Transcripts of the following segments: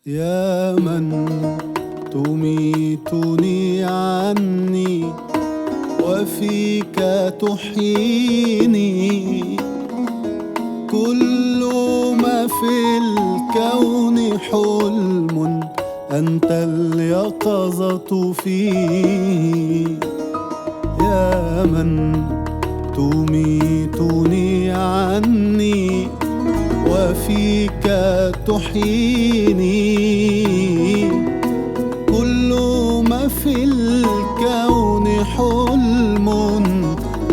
يا من تميتني عني وفيك تحييني، كل ما في الكون حلم أنت اليقظة فيه. يا من تميتني عني وفيك تحييني، كل ما في الكون حلم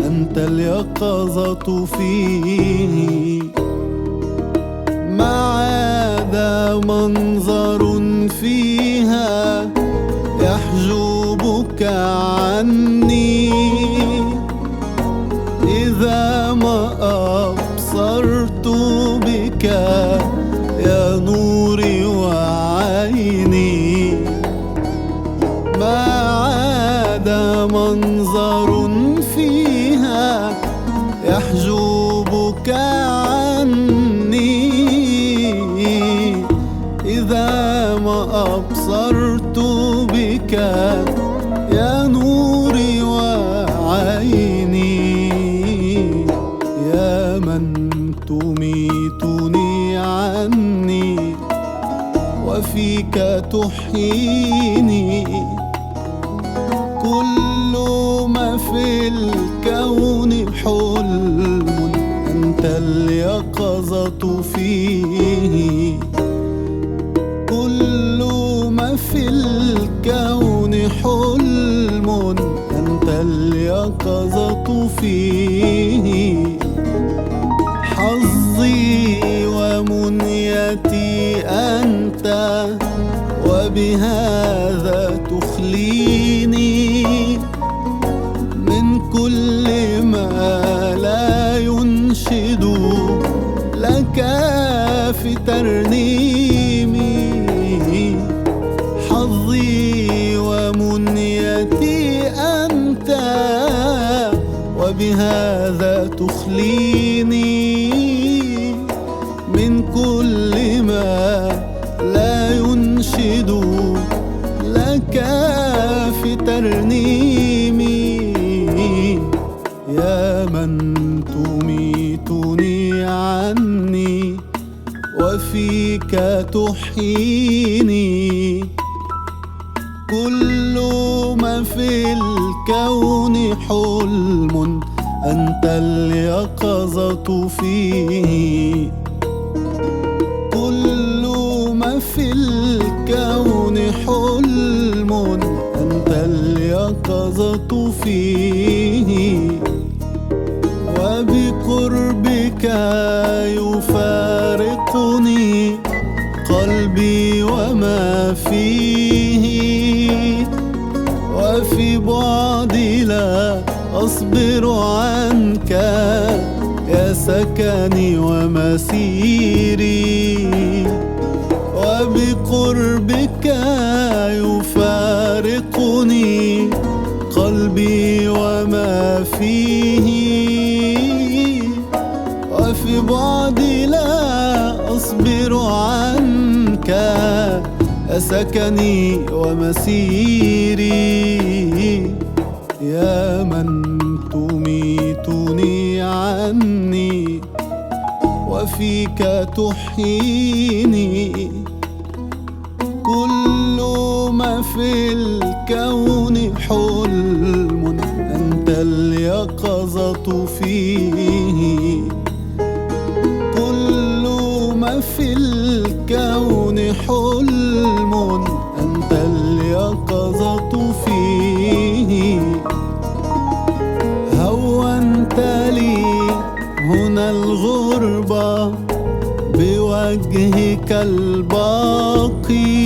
أنت اليقظة فيه. ما عاد منظر فيها يحجبك عني، إذا ما أبصرت بك يا نوري وعيني. ما عاد منظر فيها يحجبك عني، إذا ما أبصرت بك يا نوري وعيني. يا من تميتني عني وفيك تحييني، كل ما في الكون حلم أنت اليقظة فيه. كل ما في الكون حلم أنت اليقظة فيه. حظي ومنيتي أنت، وبهذا تخليني من كل ما لا ينشد لك في ترنيمي. حظي ومنيتي أنت، وبهذا تخليني من كل ما لا ينشد لك في ترنيمي. يا من تميتني عني وفيك تحييني، كل ما في الكون حلم أنت اليقظة فيه. كل ما في الكون حلم أنت اليقظة فيه. وبقربك يفارقني قلبي وما فيه، وفي بعدي لا أصبر عنك يا سكني ومسيري. وبقربك يفارقني قلبي وما فيه، وفي بعدي لا أصبر عنك يا سكني ومسيري. يا من تميتني عني وفيك تحييني، كل ما في الكون حلم أنت اليقظة فيه. كل ما في الكون حلم أنت اليقظة فيه. هونت لي هنا الغربة بوجهك الباقي،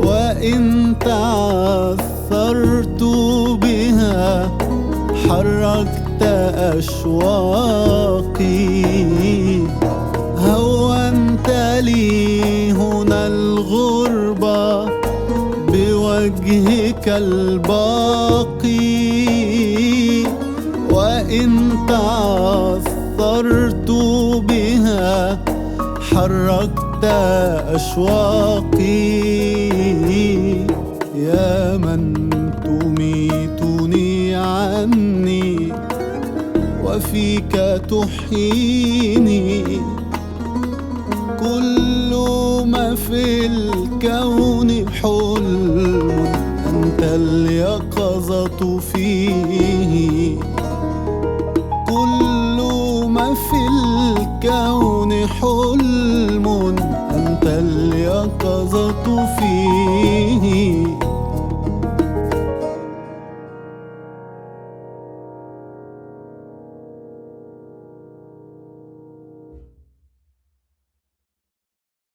وإن تعثرت بها حركت أشواقي. هونت لي هنا الغربة بوجهك الباقي، وإن تعثرت بها حركت أشواقي، يا من تميتني عني وفيك تحييني. كل ما في الكون حلم، أنت اليقظة فيه. كل ما في الكون حلم، أنت اليقظة فيه.